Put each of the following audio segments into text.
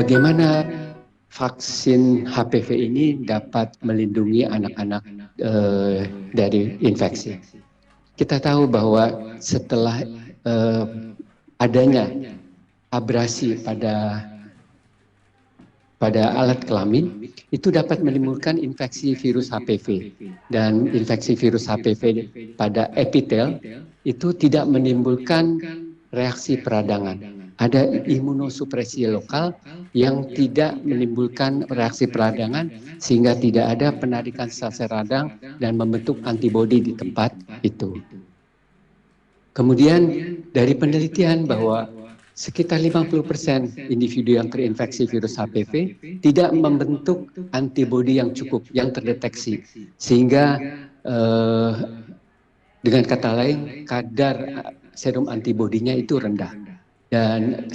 bagaimana vaksin HPV ini dapat melindungi anak-anak dari infeksi. Kita tahu bahwa setelah adanya abrasi pada alat kelamin, itu dapat menimbulkan infeksi virus HPV. Dan infeksi virus HPV pada epitel itu tidak menimbulkan reaksi peradangan. Ada imunosupresi lokal yang tidak menimbulkan reaksi peradangan sehingga tidak ada penarikan sel radang dan membentuk antibodi di tempat itu. Kemudian dari penelitian bahwa sekitar 50% individu yang terinfeksi virus HPV tidak membentuk antibodi yang cukup, yang terdeteksi. Sehingga dengan kata lain, kadar serum antibodinya itu rendah. Dan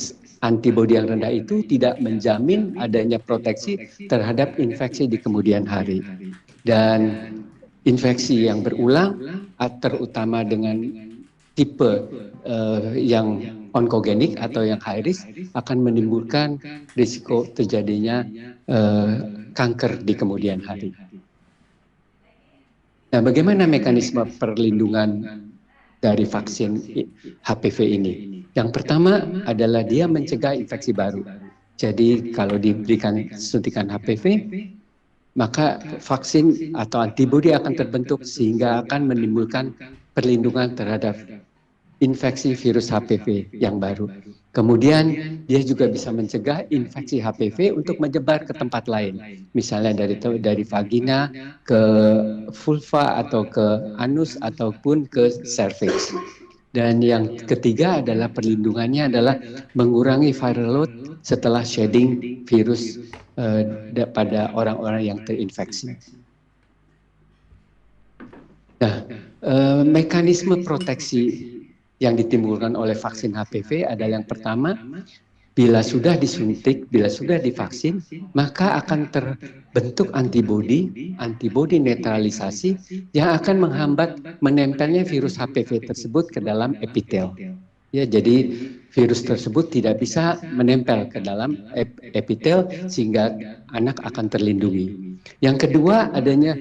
antibodi yang rendah itu tidak menjamin adanya proteksi terhadap infeksi di kemudian hari. Dan infeksi yang berulang, terutama dengan tipe yang onkogenik atau yang high risk, akan menimbulkan risiko terjadinya kanker di kemudian hari. Nah, bagaimana mekanisme perlindungan dari vaksin HPV ini? Yang pertama adalah dia mencegah infeksi baru. Jadi kalau diberikan suntikan HPV, maka vaksin atau antibodi akan terbentuk sehingga akan menimbulkan perlindungan terhadap infeksi virus HPV yang baru. Kemudian dia juga bisa mencegah infeksi HPV untuk menyebar ke tempat lain. Misalnya dari vagina ke vulva atau ke anus ataupun ke serviks. Dan yang ketiga adalah perlindungannya adalah mengurangi viral load setelah shedding virus pada orang-orang yang terinfeksi. Nah, mekanisme proteksi yang ditimbulkan oleh vaksin HPV adalah yang pertama, bila sudah disuntik, bila sudah divaksin, maka akan terbentuk antibodi netralisasi yang akan menghambat menempelnya virus HPV tersebut ke dalam epitel. Ya, jadi virus tersebut tidak bisa menempel ke dalam epitel sehingga anak akan terlindungi. Yang kedua, adanya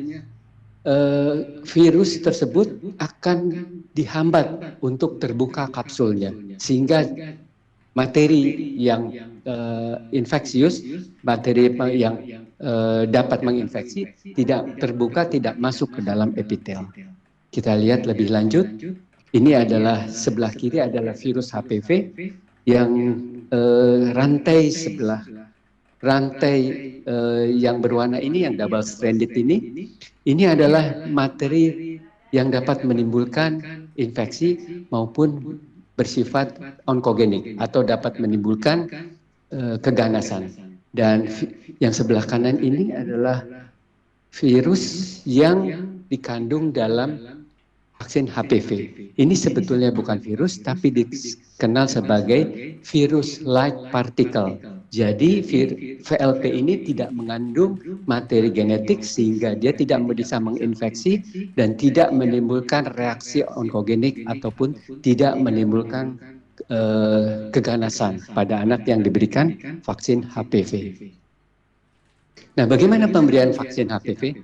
virus tersebut akan dihambat untuk terbuka kapsulnya sehingga materi yang infeksius, materi yang dapat menginfeksi tidak terbuka, tidak masuk ke dalam epitel. Kita lihat lebih lanjut. Ini adalah sebelah kiri adalah virus HPV yang rantai yang berwarna ini, yang double stranded ini adalah materi yang dapat menimbulkan infeksi maupun bersifat onkogenik atau dapat menimbulkan keganasan. Dan yang sebelah kanan ini adalah virus yang dikandung dalam vaksin HPV. Ini sebetulnya bukan virus, tapi dikenal sebagai virus-like particle. Jadi VLP ini tidak mengandung materi genetik sehingga dia tidak bisa menginfeksi dan tidak menimbulkan reaksi onkogenik ataupun tidak menimbulkan keganasan pada anak yang diberikan vaksin HPV. Nah, bagaimana pemberian vaksin HPV?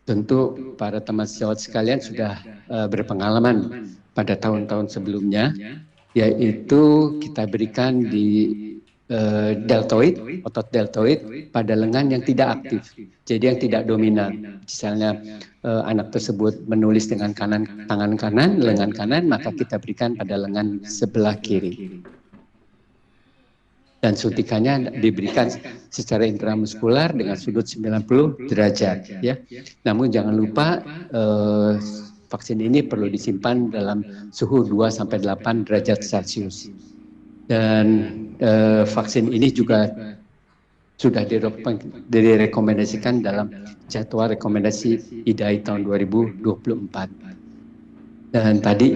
Tentu para teman sejawat sekalian sudah berpengalaman pada tahun-tahun sebelumnya, yaitu kita berikan di deltoid, otot deltoid pada lengan yang tidak aktif, jadi yang tidak dominan. Misalnya anak tersebut menulis dengan tangan kanan, lengan kanan, maka kita berikan pada lengan sebelah kiri. Dan suntikannya diberikan secara intramuskular dengan sudut 90 derajat. Ya. Namun jangan lupa vaksin ini perlu disimpan dalam suhu 2-8 derajat Celcius. Dan vaksin ini juga sudah direkomendasikan dalam jadwal rekomendasi IDAI tahun 2024. Dan tadi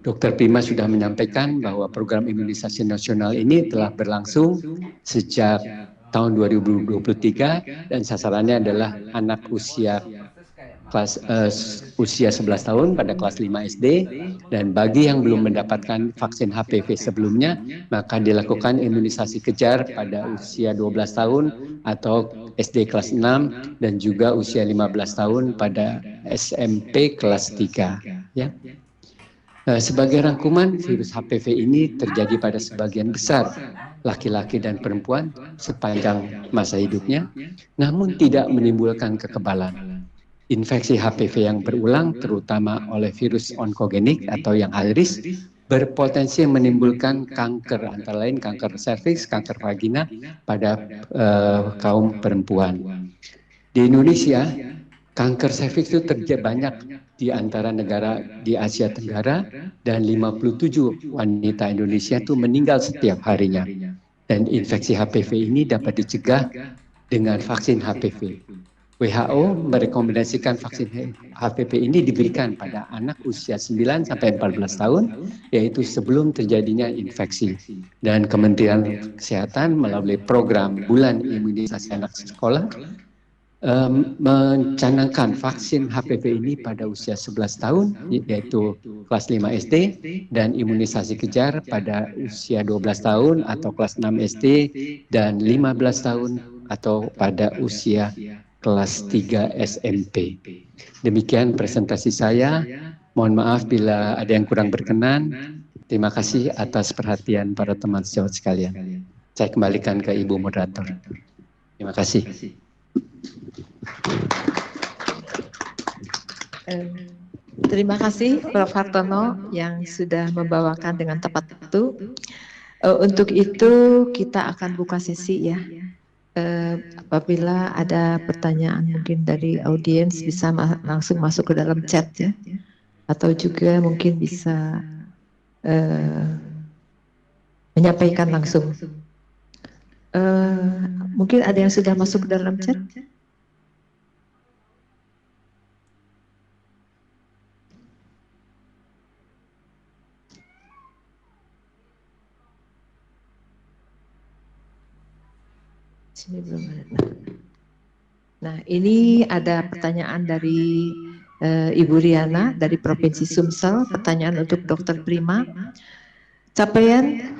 Dr. Prima sudah menyampaikan bahwa program imunisasi nasional ini telah berlangsung sejak tahun 2023 dan sasarannya adalah anak usia kelas usia 11 tahun pada kelas 5 SD, dan bagi yang belum mendapatkan vaksin HPV sebelumnya, maka dilakukan imunisasi kejar pada usia 12 tahun atau SD kelas 6 dan juga usia 15 tahun pada SMP kelas 3. Ya. Sebagai rangkuman, virus HPV ini terjadi pada sebagian besar laki-laki dan perempuan sepanjang masa hidupnya, namun tidak menimbulkan kekebalan. Infeksi HPV yang berulang, terutama oleh virus onkogenik atau yang high risk, berpotensi menimbulkan kanker, antara lain kanker serviks, kanker vagina pada kaum perempuan. Di Indonesia, kanker serviks itu terjadi banyak di antara negara di Asia Tenggara, dan 57 wanita Indonesia itu meninggal setiap harinya. Dan infeksi HPV ini dapat dicegah dengan vaksin HPV. WHO merekomendasikan vaksin HPV ini diberikan pada anak usia 9 sampai 14 tahun, yaitu sebelum terjadinya infeksi. Dan Kementerian Kesehatan melalui program Bulan Imunisasi Anak Sekolah mencanangkan vaksin HPV ini pada usia 11 tahun, yaitu kelas 5 SD, dan imunisasi kejar pada usia 12 tahun atau kelas 6 SD, dan 15 tahun atau pada usia kelas 3 SMP. Demikian presentasi saya. Mohon maaf bila ada yang kurang berkenan. Terima kasih atas perhatian para teman sejawat sekalian. Saya kembalikan ke Ibu Moderator. Terima kasih. Terima kasih Prof. Hartono yang sudah membawakan dengan tepat waktu. Untuk itu kita akan buka sesi ya. Apabila ada pertanyaan mungkin dari audiens bisa langsung masuk ke dalam chat ya, atau juga mungkin bisa menyampaikan langsung. Mungkin ada yang sudah masuk ke dalam chat? Sini belum ada. Nah, ini ada pertanyaan dari Ibu Riana dari Provinsi Sumsel. Pertanyaan untuk Dr. Prima. Capaian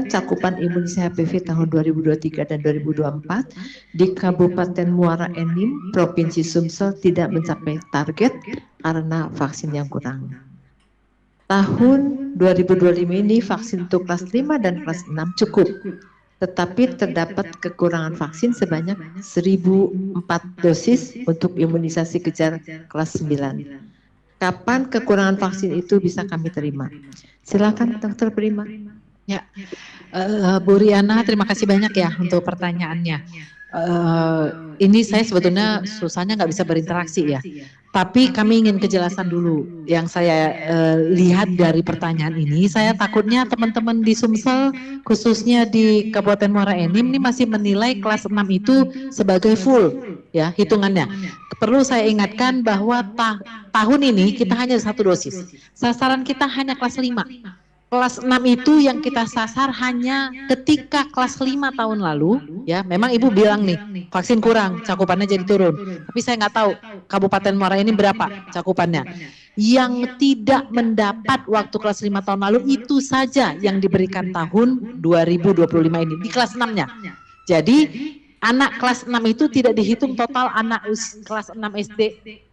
cakupan imunisasi HPV tahun 2023 dan 2024 di Kabupaten Muara Enim, Provinsi Sumsel tidak mencapai target karena vaksin yang kurang. Tahun 2025 ini vaksin untuk kelas 5 dan kelas 6 cukup, tetapi terdapat kekurangan vaksin sebanyak 1.004 dosis untuk imunisasi kejar kelas 9. Kapan kekurangan vaksin itu bisa kami terima? Silakan Dr. Prima. Ya, Bu Riana, terima kasih banyak ya untuk pertanyaannya. Ini saya sebetulnya susahnya nggak bisa berinteraksi ya. Tapi kami ingin kejelasan dulu. Yang saya lihat dari pertanyaan ini, saya takutnya teman-teman di Sumsel, khususnya di Kabupaten Muara Enim, ini masih menilai kelas 6 itu sebagai full, ya hitungannya. Perlu saya ingatkan bahwa tahun ini kita hanya 1 dosis. Sasaran kita hanya kelas 5. Kelas 6 itu yang kita sasar hanya ketika kelas 5 tahun lalu, ya memang Ibu bilang nih, vaksin kurang, cakupannya jadi turun. Tapi saya nggak tahu Kabupaten Muara ini berapa cakupannya. Yang tidak mendapat waktu kelas 5 tahun lalu itu saja yang diberikan tahun 2025 ini, di kelas 6-nya. Jadi anak kelas 6 itu tidak dihitung total anak kelas 6 SD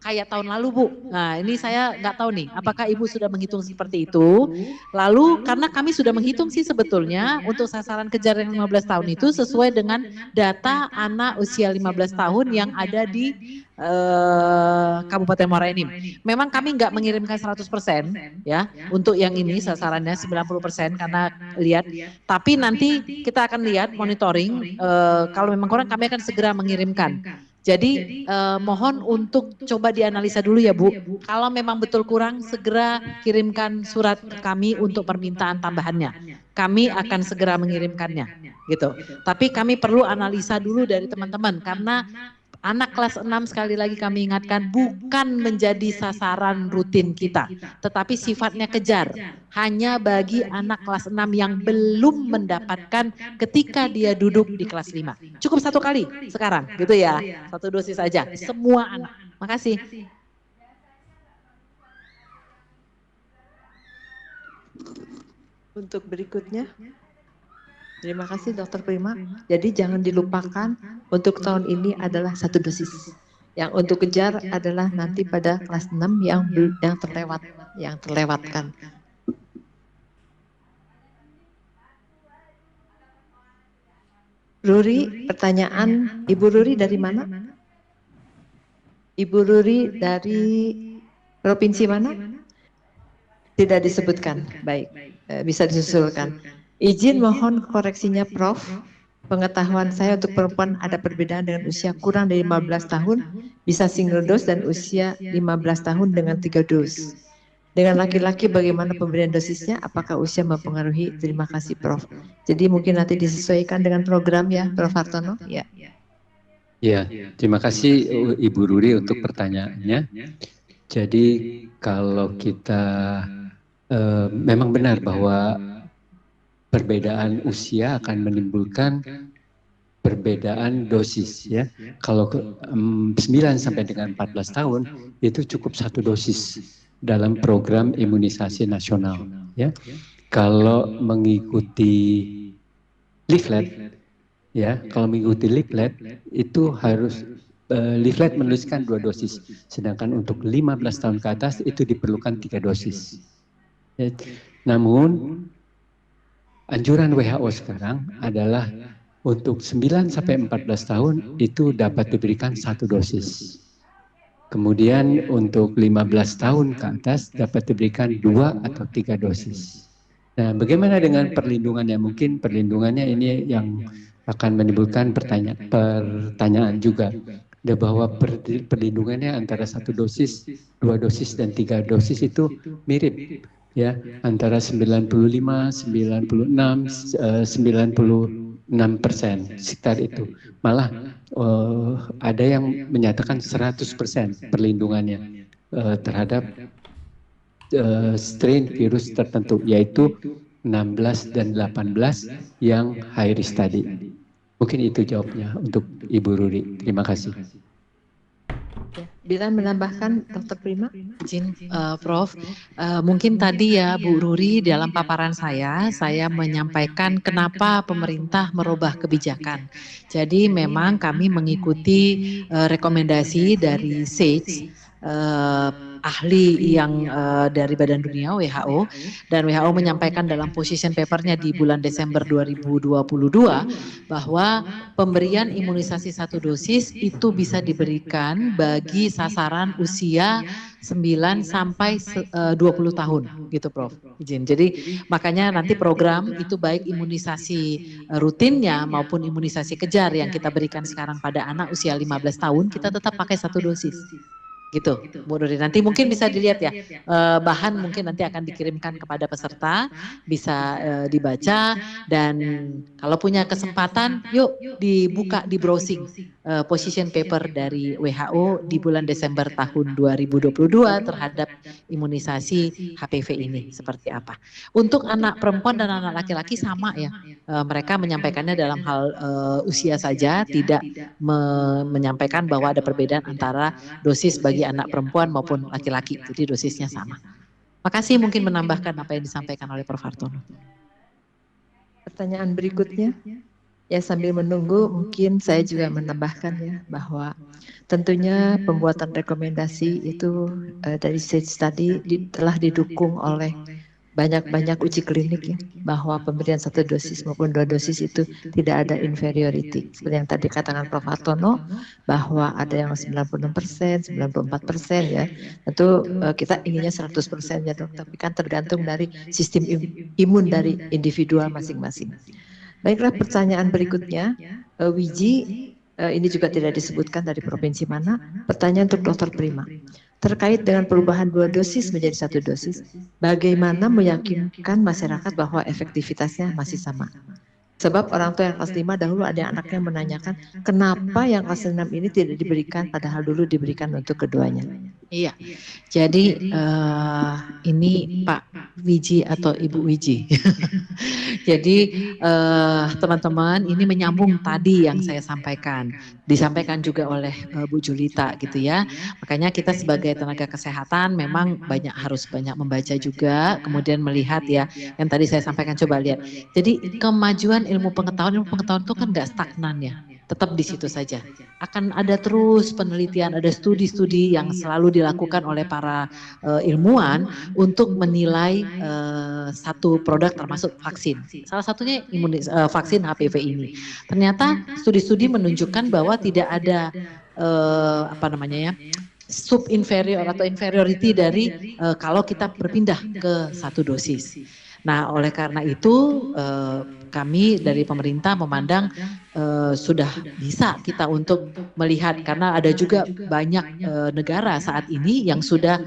kayak tahun lalu Bu. Nah ini saya nggak tahu nih apakah Ibu sudah menghitung seperti itu. Lalu karena kami sudah menghitung sih sebetulnya untuk sasaran kejar yang 15 tahun itu sesuai dengan data anak usia 15 tahun yang ada di Kabupaten Muara Enim. Memang kami nggak mengirimkan 100% ya untuk yang ini sasarannya 90% karena lihat. Tapi nanti kita akan lihat monitoring kalau memang kurang kami akan segera mengirimkan. Jadi mohon untuk coba dianalisa dulu ya Bu. Kalau memang betul kurang segera kirimkan surat ke kami untuk permintaan tambahannya. Kami akan segera mengirimkannya gitu. Tapi kami perlu analisa dulu dari teman-teman karena Anak kelas 6 sekali lagi kami ingatkan bukan menjadi sasaran rutin kita, tetapi sifatnya kejar. Hanya bagi anak kelas 6 yang belum mendapatkan ketika dia duduk di kelas 5. Cukup 1 kali sekarang gitu ya, 1 dosis saja, semua anak. Makasih. Untuk berikutnya, terima kasih Dokter Prima. Jadi jangan dilupakan untuk tahun ini adalah 1 dosis. Yang untuk kejar adalah nanti pada kelas 6 yang terlewatkan. Ruri, pertanyaan Ibu Ruri dari mana? Ibu Ruri dari provinsi mana? Tidak disebutkan. Baik, bisa disusulkan. Izin mohon koreksinya Prof. Pengetahuan saya untuk perempuan ada perbedaan dengan usia kurang dari 15 tahun, bisa single dose dan usia 15 tahun dengan 3 dos. Dengan laki-laki bagaimana pemberian dosisnya? Apakah usia mempengaruhi? Terima kasih Prof. Jadi mungkin nanti disesuaikan dengan program ya Prof. Hartono. Ya. Ya, terima kasih Ibu Ruri untuk pertanyaannya. Jadi kalau kita memang benar bahwa perbedaan usia akan menimbulkan perbedaan dosis ya. Kalau 9 sampai dengan 14 tahun itu cukup 1 dosis dalam program imunisasi nasional ya. Kalau mengikuti leaflet ya, kalau mengikuti leaflet itu harus leaflet menuliskan 2 dosis, sedangkan untuk 15 tahun ke atas itu diperlukan 3 dosis. Ya, namun anjuran WHO sekarang adalah untuk 9 sampai 14 tahun itu dapat diberikan 1 dosis. Kemudian untuk 15 tahun ke atas dapat diberikan 2 atau 3 dosis. Nah, bagaimana dengan perlindungannya? Mungkin perlindungannya ini yang akan menimbulkan pertanyaan juga. Ada bahwa perlindungannya antara 1 dosis, 2 dosis dan 3 dosis itu mirip ya, antara 95, 96, 96% sekitar itu. Malah ada yang menyatakan 100% perlindungannya terhadap strain virus tertentu, yaitu 16 dan 18 yang high risk tadi. Mungkin itu jawabnya untuk Ibu Ruri. Terima kasih. Bila menambahkan Dokter Prima? Izin Prof, mungkin tadi ya Bu Ruri dalam paparan saya menyampaikan kenapa pemerintah merubah kebijakan. Jadi memang kami mengikuti rekomendasi dari SAGE, ahli yang dari Badan Dunia WHO, dan WHO menyampaikan dalam position papernya di bulan Desember 2022 bahwa pemberian imunisasi 1 dosis itu bisa diberikan bagi sasaran usia 9 sampai 20 tahun gitu Prof. Izin. Jadi makanya nanti program itu baik imunisasi rutinnya maupun imunisasi kejar yang kita berikan sekarang pada anak usia 15 tahun kita tetap pakai 1 dosis. Gitu, Bu Nuri. Nanti mungkin bisa dilihat ya, bahan mungkin nanti akan dikirimkan kepada peserta, bisa dibaca, dan kalau punya kesempatan, yuk dibuka, di browsing position paper dari WHO di bulan Desember tahun 2022 terhadap imunisasi HPV ini seperti apa. Untuk anak perempuan dan anak laki-laki sama ya, mereka menyampaikannya dalam hal usia saja, tidak menyampaikan bahwa ada perbedaan antara dosis bagi anak perempuan maupun laki-laki, jadi dosisnya sama. Makasih, mungkin menambahkan apa yang disampaikan oleh Prof. Hartono. Pertanyaan berikutnya, ya sambil menunggu mungkin saya juga menambahkan ya bahwa tentunya pembuatan rekomendasi itu dari SAGE tadi telah didukung oleh banyak uji klinik ya, bahwa pemberian 1 dosis maupun 2 dosis itu tidak ada inferiority. Seperti yang tadi katakan Prof. Hartono, bahwa ada yang 96%, 94% ya. Tentu kita inginnya 100% ya Dok, tapi kan tergantung dari sistem imun dari individual masing-masing. Baiklah, pertanyaan berikutnya, Wiji, ini juga tidak disebutkan dari provinsi mana. Pertanyaan untuk Dokter Prima. Terkait dengan perubahan 2 dosis menjadi 1 dosis, bagaimana meyakinkan masyarakat bahwa efektivitasnya masih sama? Sebab orang tua yang kelas 5 dahulu ada anaknya menanyakan kenapa yang kelas 6 ini tidak diberikan padahal dulu diberikan untuk keduanya. Iya, jadi ini Pak Wiji atau Ibu Wiji. Jadi teman-teman ini menyambung tadi yang saya sampaikan, disampaikan juga oleh Bu Julita gitu ya. Makanya kita sebagai tenaga kesehatan memang harus banyak membaca juga, kemudian melihat ya yang tadi saya sampaikan, coba lihat. Jadi kemajuan ilmu pengetahuan itu kan nggak stagnan ya, tetap di situ saja. Akan ada terus penelitian, ada studi-studi yang selalu dilakukan oleh para ilmuwan untuk menilai satu produk termasuk vaksin. Salah satunya vaksin HPV ini. Ternyata studi-studi menunjukkan bahwa tidak ada sub inferior atau inferiority dari kalau kita berpindah ke satu dosis. Nah, oleh karena itu kami dari pemerintah memandang sudah bisa kita untuk melihat, karena ada juga banyak negara saat ini yang sudah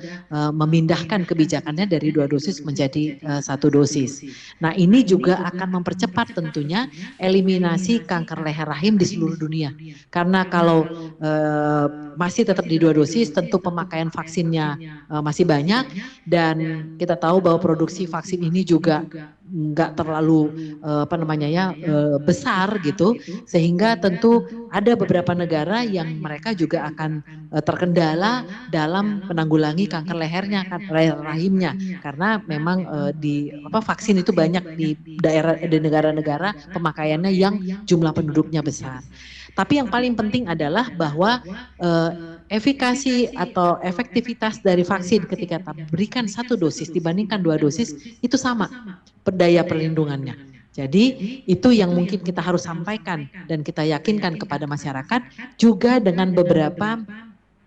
memindahkan kebijakannya dari 2 dosis menjadi 1 dosis. Nah, ini juga akan mempercepat tentunya eliminasi kanker leher rahim di seluruh dunia. Karena kalau masih tetap di 2 dosis, tentu pemakaian vaksinnya masih banyak, dan kita tahu bahwa produksi vaksin ini juga nggak terlalu besar gitu, sehingga tentu ada beberapa negara yang mereka juga akan terkendala dalam menanggulangi kanker lehernya, leher rahimnya, karena memang vaksin itu banyak di negara-negara pemakaiannya yang jumlah penduduknya besar. Tapi yang paling penting adalah bahwa efikasi atau efektivitas dari vaksin ketika kita berikan 1 dosis dibandingkan 2 dosis itu sama daya perlindungannya. Jadi itu yang mungkin kita harus sampaikan dan kita yakinkan kepada masyarakat, juga dengan beberapa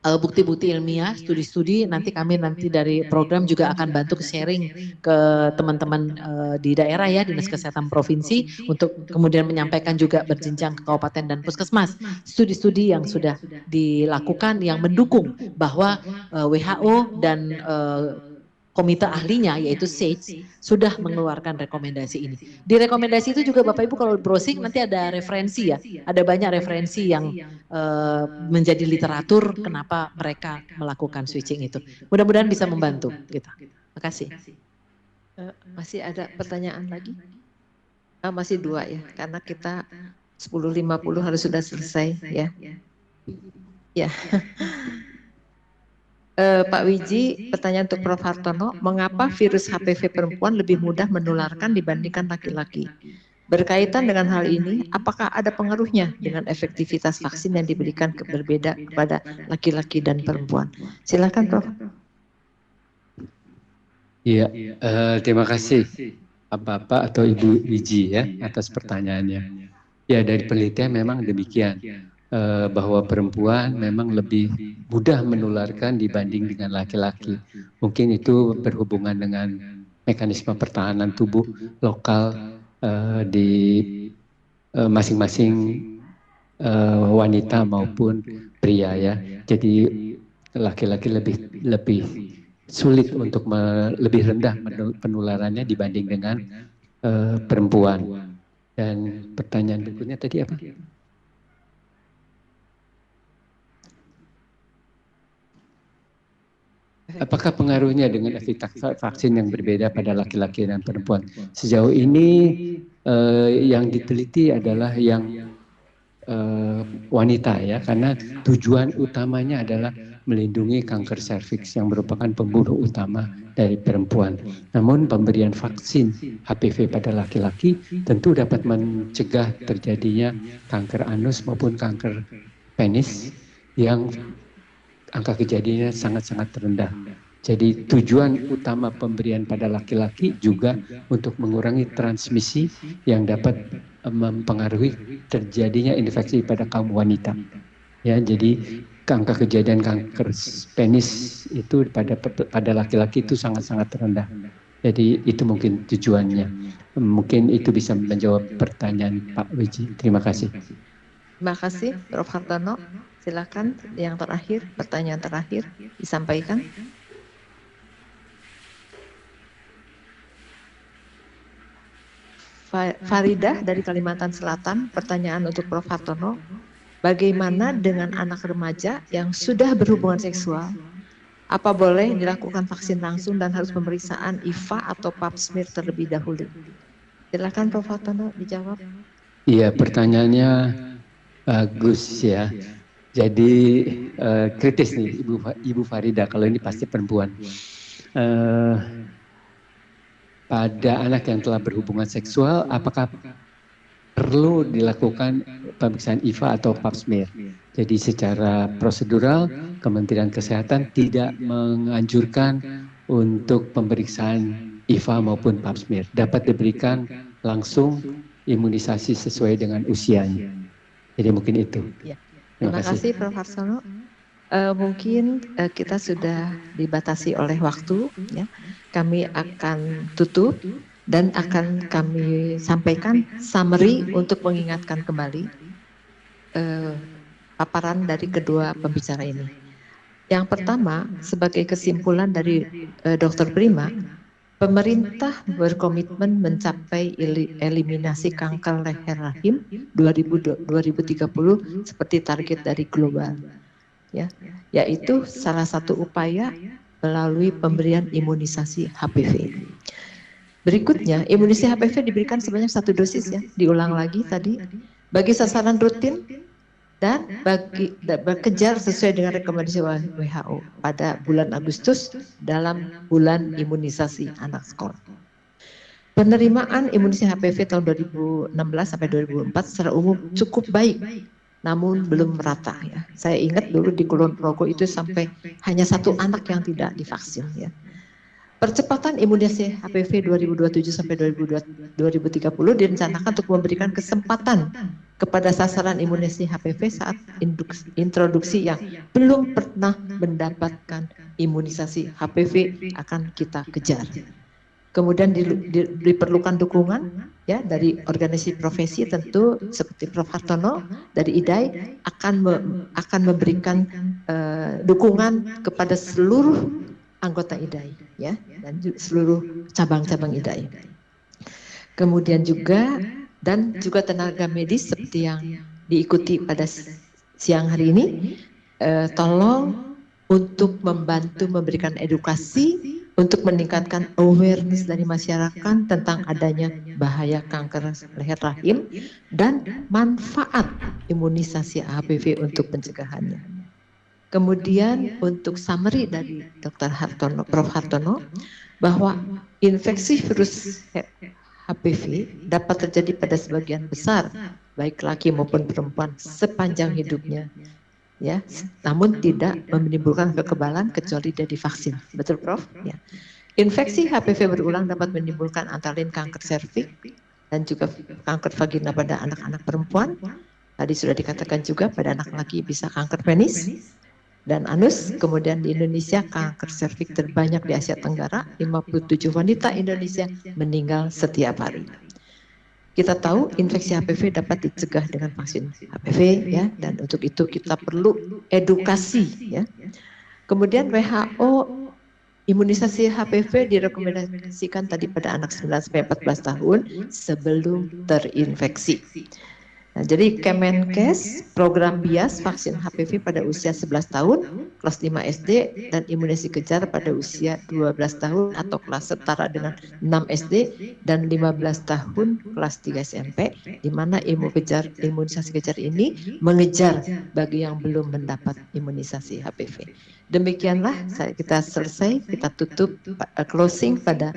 bukti-bukti ilmiah, studi-studi. Nanti kami dari program juga akan bantu sharing ke teman-teman di daerah ya, Dinas Kesehatan Provinsi, untuk kemudian menyampaikan juga berjenjang ke kabupaten dan puskesmas. Studi-studi yang sudah dilakukan yang mendukung bahwa WHO dan komite ahlinya yaitu SAGE sudah mengeluarkan rekomendasi ini. Di rekomendasi itu juga Bapak Ibu kalau browsing nanti ada referensi ya, ada banyak referensi yang menjadi literatur kenapa mereka melakukan switching itu. Mudah-mudahan bisa membantu gitu. Terima kasih. Masih ada pertanyaan lagi? Masih 2 ya, karena kita 10.50 harus sudah selesai ya. Ya. Pak Wiji, pertanyaan untuk Prof. Hartono, mengapa virus HPV perempuan lebih mudah menularkan dibandingkan laki-laki? Berkaitan dengan hal ini, apakah ada pengaruhnya dengan efektivitas vaksin yang diberikan berbeda kepada laki-laki dan perempuan? Silakan, Prof. Iya, terima kasih Bapak atau Ibu Wiji ya atas pertanyaannya. Ya, dari penelitian memang demikian. Bahwa perempuan memang lebih mudah menularkan dibanding dengan laki-laki. Mungkin itu berhubungan dengan mekanisme pertahanan tubuh lokal di masing-masing wanita maupun pria ya. Jadi laki-laki lebih sulit untuk lebih rendah penularannya dibanding dengan perempuan. Dan pertanyaan berikutnya tadi apa? Apakah pengaruhnya dengan efektivitas vaksin yang berbeda pada laki-laki dan perempuan? Sejauh ini yang diteliti adalah yang wanita ya, karena tujuan utamanya adalah melindungi kanker serviks yang merupakan pembunuh utama dari perempuan. Namun pemberian vaksin HPV pada laki-laki tentu dapat mencegah terjadinya kanker anus maupun kanker penis yang angka kejadiannya sangat-sangat rendah. Jadi tujuan utama pemberian pada laki-laki juga untuk mengurangi transmisi yang dapat mempengaruhi terjadinya infeksi pada kaum wanita. Ya, jadi angka kejadian kanker penis itu pada laki-laki itu sangat-sangat rendah. Jadi itu mungkin tujuannya. Mungkin itu bisa menjawab pertanyaan Pak Wiji. Terima kasih. Terima kasih, Prof. Hartono. Silakan yang terakhir, pertanyaan terakhir disampaikan. Faridah dari Kalimantan Selatan, pertanyaan untuk Prof. Hartono. Bagaimana dengan anak remaja yang sudah berhubungan seksual? Apa boleh dilakukan vaksin langsung dan harus pemeriksaan IVA atau pap smear terlebih dahulu? Silakan Prof. Hartono dijawab. Iya, pertanyaannya bagus ya. Jadi kritis nih Ibu Farida, kalau ini pasti perempuan. Pada anak yang telah berhubungan seksual, apakah perlu dilakukan pemeriksaan IVA atau pap smear? Jadi secara prosedural, Kementerian Kesehatan tidak menganjurkan untuk pemeriksaan IVA maupun pap smear. Dapat diberikan langsung imunisasi sesuai dengan usianya. Jadi mungkin itu. Ya. Terima kasih Prof. Hartono. Mungkin kita sudah dibatasi oleh waktu, ya. Kami akan tutup dan akan kami sampaikan summary untuk mengingatkan kembali paparan dari kedua pembicara ini. Yang pertama, sebagai kesimpulan dari Dr. Prima, pemerintah berkomitmen mencapai eliminasi kanker leher rahim 2030 seperti target dari global. Ya, yaitu salah satu upaya melalui pemberian imunisasi HPV. Berikutnya, imunisasi HPV diberikan sebanyak 1 dosis ya, diulang lagi tadi, bagi sasaran rutin dan bekerja sesuai dengan rekomendasi WHO pada bulan Agustus dalam bulan imunisasi anak sekolah. Penerimaan imunisasi HPV tahun 2016 sampai 2004 secara umum cukup baik, namun belum merata ya. Saya ingat dulu di Kulon Progo itu sampai hanya 1 anak yang tidak divaksin ya. Percepatan imunisasi HPV 2027 sampai 2030 direncanakan untuk memberikan kesempatan kepada sasaran imunisasi HPV saat introduksi yang belum pernah mendapatkan imunisasi HPV akan kita kejar. Kemudian diperlukan dukungan ya dari organisasi profesi, tentu seperti Prof. Hartono dari IDAI akan memberikan dukungan kepada seluruh anggota IDAI ya, dan seluruh cabang-cabang IDAI. Kemudian juga tenaga medis seperti yang diikuti pada siang hari ini, tolong untuk membantu memberikan edukasi untuk meningkatkan awareness dari masyarakat tentang adanya bahaya kanker leher rahim dan manfaat imunisasi HPV untuk pencegahannya. Kemudian untuk summary dari Dr. Hartono, Prof. Hartono, bahwa infeksi virus HPV dapat terjadi pada sebagian besar, baik laki maupun perempuan sepanjang hidupnya, ya. Namun tidak menimbulkan kekebalan kecuali dari vaksin. Betul, Prof? Ya. Infeksi HPV berulang dapat menimbulkan antara lain kanker serviks dan juga kanker vagina pada anak-anak perempuan. Tadi sudah dikatakan juga pada anak laki bisa kanker penis dan anus. Kemudian di Indonesia kanker serviks terbanyak di Asia Tenggara, 57 wanita Indonesia meninggal setiap hari. Kita tahu infeksi HPV dapat dicegah dengan vaksin HPV ya, dan untuk itu kita perlu edukasi ya. Kemudian WHO imunisasi HPV direkomendasikan tadi pada anak 9 sampai 14 tahun sebelum terinfeksi. Nah, jadi Kemenkes program bias vaksin HPV pada usia 11 tahun, kelas 5 SD, dan imunisasi kejar pada usia 12 tahun atau kelas setara dengan 6 SD dan 15 tahun kelas 3 SMP, di mana imunisasi kejar ini mengejar bagi yang belum mendapat imunisasi HPV. Demikianlah kita selesai, kita tutup closing pada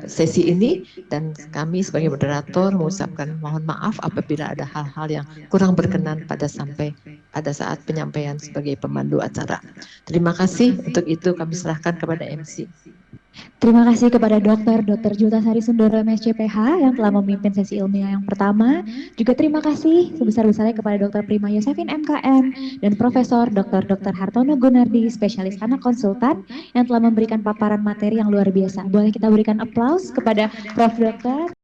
sesi ini, dan kami sebagai moderator mengucapkan mohon maaf apabila ada hal-hal yang kurang berkenan pada saat penyampaian sebagai pemandu acara. Terima kasih, untuk itu kami serahkan kepada MC. Terima kasih kepada Dr. Jutasari Sundoro MSCPH yang telah memimpin sesi ilmiah yang pertama. Juga terima kasih sebesar-besarnya kepada Dr. Prima Yosefin MKM dan Profesor Dr. Hartono Gunardi, spesialis anak konsultan yang telah memberikan paparan materi yang luar biasa. Boleh kita berikan aplaus kepada Prof. Dr.